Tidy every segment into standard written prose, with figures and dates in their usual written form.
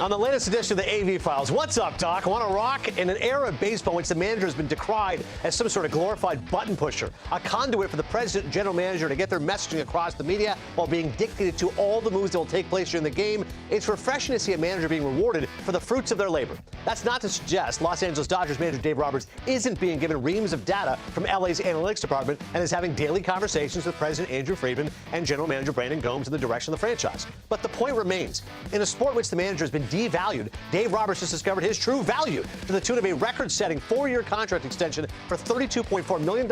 On the latest edition of the AV Files, what's up, Doc? Want to rock? In an era of baseball in which the manager has been decried as some sort of glorified button pusher, a conduit for the president and general manager to get their messaging across the media while being dictated to all the moves that will take place during the game, it's refreshing to see a manager being rewarded for the fruits of their labor. That's not to suggest Los Angeles Dodgers manager Dave Roberts isn't being given reams of data from LA's analytics department and is having daily conversations with President Andrew Friedman and general manager Brandon Gomes in the direction of the franchise. But the point remains, in a sport in which the manager has been devalued, Dave Roberts has discovered his true value to the tune of a record-setting 4-year contract extension for $32.4 million,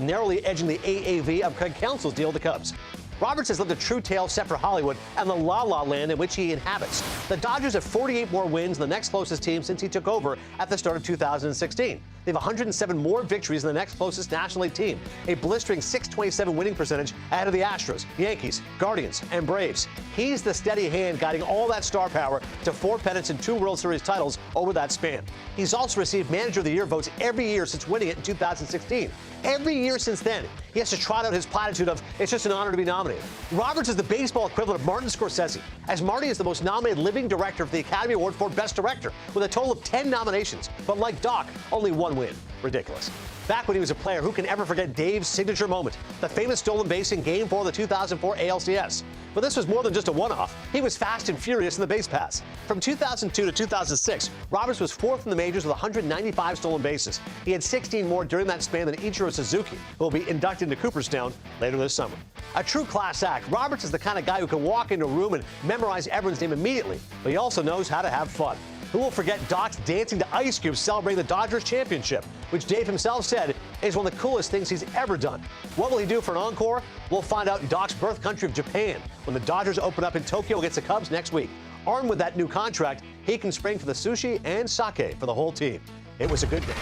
narrowly edging the AAV of Craig Counsell's deal with the Cubs. Roberts has lived a true tale set for Hollywood and the la-la land in which he inhabits. The Dodgers have 48 more wins than the next closest team since he took over at the start of 2016. They have 107 more victories than the next closest National League team, a blistering .627 winning percentage ahead of the Astros, Yankees, Guardians, and Braves. He's the steady hand guiding all that star power to 4 pennants and 2 World Series titles over that span. He's also received Manager of the Year votes every year since winning it in 2016. Every year since then, he has to trot out his platitude of, it's just an honor to be nominated. Roberts is the baseball equivalent of Martin Scorsese, as Marty is the most nominated living director for the Academy Award for Best Director, with a total of 10 nominations. But like Doc, only 1 win. Ridiculous. Back when he was a player, who can ever forget Dave's signature moment, the famous stolen base in Game 4 of the 2004 ALCS? But this was more than just a one-off. He was fast and furious in the base pass. From 2002 to 2006, Roberts was 4th in the majors with 195 stolen bases. He had 16 more during that span than Ichiro Suzuki, who will be inducted into Cooperstown later this summer. A true class act, Roberts is the kind of guy who can walk into a room and memorize everyone's name immediately, but he also knows how to have fun. Who will forget Doc's dancing to Ice Cube celebrating the Dodgers championship, which Dave himself said is one of the coolest things he's ever done. What will he do for an encore? We'll find out in Doc's birth country of Japan when the Dodgers open up in Tokyo against the Cubs next week. Armed with that new contract, he can spring for the sushi and sake for the whole team. It was a good day.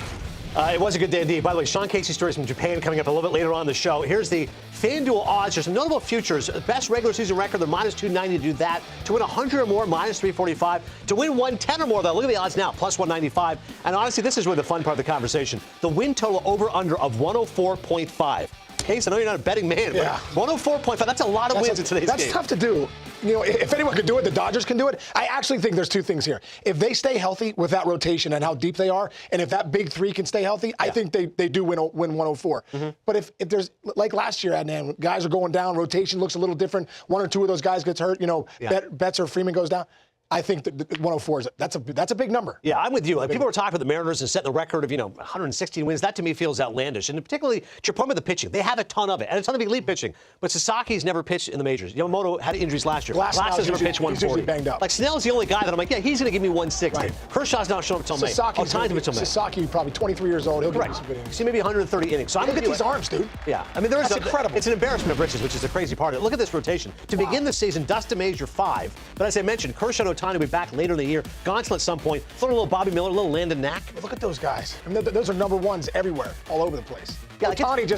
It was a good day indeed. By the way, Sean Casey stories from Japan coming up a little bit later on in the show. Here's the FanDuel odds. There's some notable futures. Best regular season record, they're -290 to do that. To win 100 or more, -345. To win 110 or more, though, look at the odds now, +195. And honestly, this is really the fun part of the conversation. The win total over-under of 104.5. Case, I know you're not a betting man, but 104.5, that's a lot of wins in today's game. That's tough to do. You know, if anyone could do it, the Dodgers can do it. I actually think there's 2 things here. If they stay healthy with that rotation and how deep they are, and if that big 3 can stay healthy, I think they do win 104. But if there's, like last year, Adnan, guys are going down, rotation looks a little different, 1 or 2 of those guys gets hurt, you know, Betts or Freeman goes down. I think that 104 that's a big number. Yeah, I'm with you. Like, people were talking about the Mariners and setting the record of 116 wins. That to me feels outlandish. And particularly, to your point with the pitching, they have a ton of it and a ton of elite pitching. But Sasaki's never pitched in the majors. Yamamoto had injuries last year. Glass has never pitched 140. Banged up. Like, Snell's the only guy that I'm like, yeah, he's going to give me 160. Right. Kershaw's not showing up until May. Sasaki, probably 23 years old. He'll give me some good innings. See, maybe 130 innings. So look at these arms, dude. Yeah, I mean, that's incredible. It's an embarrassment of riches, which is the crazy part of it. Look at this rotation. To begin the season, Dustin May's your 5. But as I mentioned, Kershaw and Ohtani will be back later in the year. Gonsolin at some point. Throw a little Bobby Miller, a little Landon Knack. Look at those guys. I mean, those are number 1s everywhere, all over the place. Yeah, Ohtani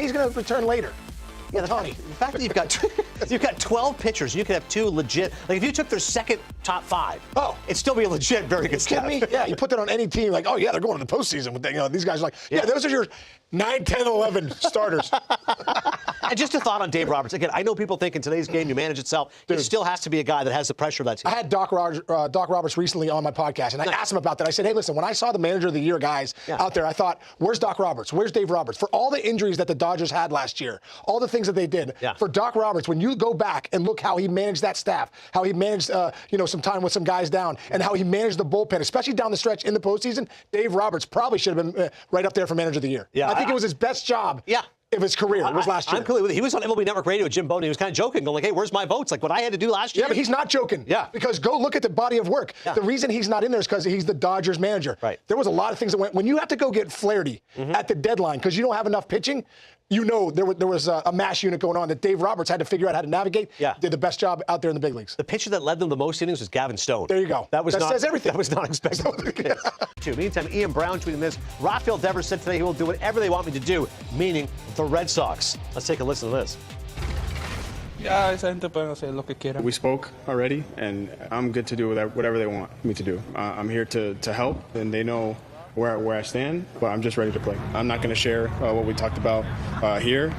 he's going to return later. Yeah, the fact that you've got 12 pitchers, you could have 2 legit. Like, if you took their second top 5, it'd still be a legit very good staff. Kidding me? Yeah, you put that on any team, like, oh yeah, they're going to the postseason with these guys are like, yeah, those are your 9, 10, 11 starters. And just a thought on Dave Roberts. Again, I know people think in today's game you manage itself. Dude, it still has to be a guy that has the pressure of that team. I had Doc Roberts recently on my podcast, and I asked him about that. I said, hey, listen, when I saw the Manager of the Year guys out there, I thought, where's Doc Roberts? Where's Dave Roberts? For all the injuries that the Dodgers had last year, all the things that they did, for Doc Roberts, when you go back and look how he managed that staff, how he managed some time with some guys down, and how he managed the bullpen, especially down the stretch in the postseason, Dave Roberts probably should have been right up there for Manager of the Year. Yeah, I think it was his best job. Of his career. It was last year. I'm completely with you. He was on MLB Network Radio with Jim Bowden. He was kind of joking, going like, hey, where's my votes? Like what I had to do last year. Yeah, but he's not joking. Yeah. Because go look at the body of work. Yeah. The reason he's not in there is because he's the Dodgers manager. Right. There was a lot of things that went, when you have to go get Flaherty at the deadline because you don't have enough pitching, there was a mash unit going on that Dave Roberts had to figure out how to navigate. Yeah. Did the best job out there in the big leagues. The pitcher that led them the most innings was Gavin Stone. There you go. That says everything. That was not expected. Meantime, Ian Brown tweeting this. Rafael Devers said today he will do whatever they want me to do, meaning the Red Sox. Let's take a listen to this. We spoke already, and I'm good to do whatever they want me to do. I'm here to help, and they know where I stand, but I'm just ready to play. I'm not going to share what we talked about here,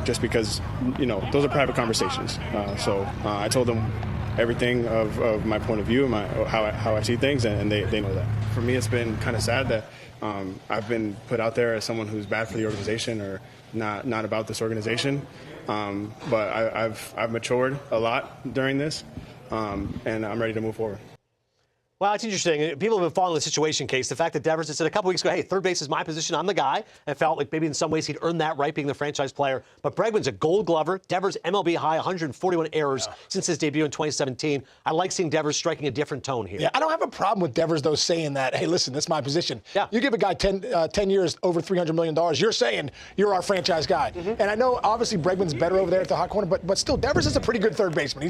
just because, those are private conversations. So I told them everything of my point of view, how I see things, and they know that. For me, it's been kind of sad that I've been put out there as someone who's bad for the organization or not about this organization. But I've matured a lot during this, and I'm ready to move forward. Well, it's interesting. People have been following the situation case. The fact that Devers had said a couple weeks ago, hey, third base is my position. I'm the guy. And felt like maybe in some ways he'd earned that right being the franchise player. But Bregman's a gold glover. Devers, MLB high, 141 errors since his debut in 2017. I like seeing Devers striking a different tone here. Yeah, I don't have a problem with Devers, though, saying that, hey, listen, this is my position. Yeah. You give a guy 10 years, over $300 million, you're saying you're our franchise guy. Mm-hmm. And I know, obviously, Bregman's better over there at the hot corner, but still, Devers is a pretty good third baseman.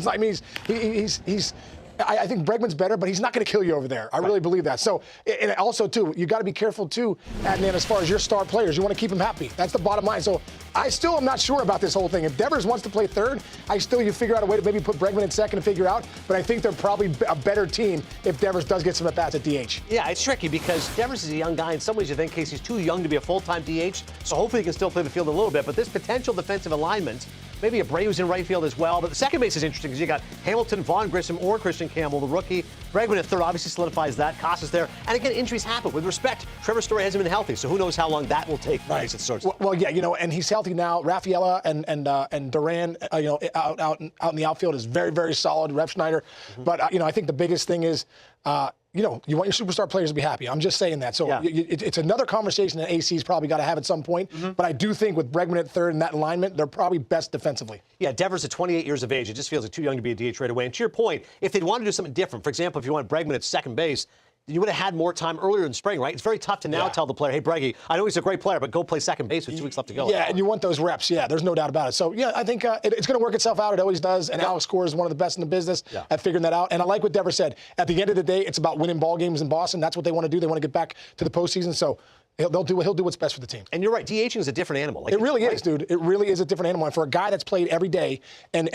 I think Bregman's better, but he's not going to kill you over there. I really believe that. So, and also, too, you got to be careful, too, Adnan, as far as your star players. You want to keep them happy. That's the bottom line. So, I still am not sure about this whole thing. If Devers wants to play third, you figure out a way to maybe put Bregman in second and figure out. But I think they're probably a better team if Devers does get some at-bats at DH. Yeah, it's tricky because Devers is a young guy. In some ways, you think Casey's too young to be a full-time DH. So, hopefully, he can still play the field a little bit. But this potential defensive alignment, maybe Abreu's in right field as well. But the second base is interesting because you got Hamilton, Vaughn Grissom, or Christian Campbell, the rookie. Bregman at third obviously solidifies that. Casas there. And again, injuries happen. With respect, Trevor Story hasn't been healthy, so who knows how long that will take. Right. Well, yeah, and he's healthy now. Rafaela and Duran, out in the outfield is very, very solid. Rep Schneider. Mm-hmm. But, I think the biggest thing is, you want your superstar players to be happy. I'm just saying that. So it's another conversation that AC's probably got to have at some point. Mm-hmm. But I do think with Bregman at third and that alignment, they're probably best defensively. Yeah, Devers at 28 years of age. It just feels like too young to be a DH right away. And to your point, if they'd want to do something different, for example, if you want Bregman at second base, you would have had more time earlier in spring, right? It's very tough to now tell the player, hey, Breggy, I know he's a great player, but go play second base with 2 weeks left to go. Yeah, and you want those reps. Yeah, there's no doubt about it. So, yeah, I think it's going to work itself out. It always does. And Alex Cora is one of the best in the business at figuring that out. And I like what Devers said. At the end of the day, it's about winning ball games in Boston. That's what they want to do. They want to get back to the postseason. So he'll do what's best for the team. And you're right. DHing is a different animal. It really is, dude. It really is a different animal. And for a guy that's played every day and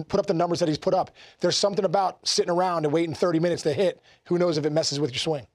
put up the numbers that he's put up, there's something about sitting around and waiting 30 minutes to hit. Who knows if it messes with your swing.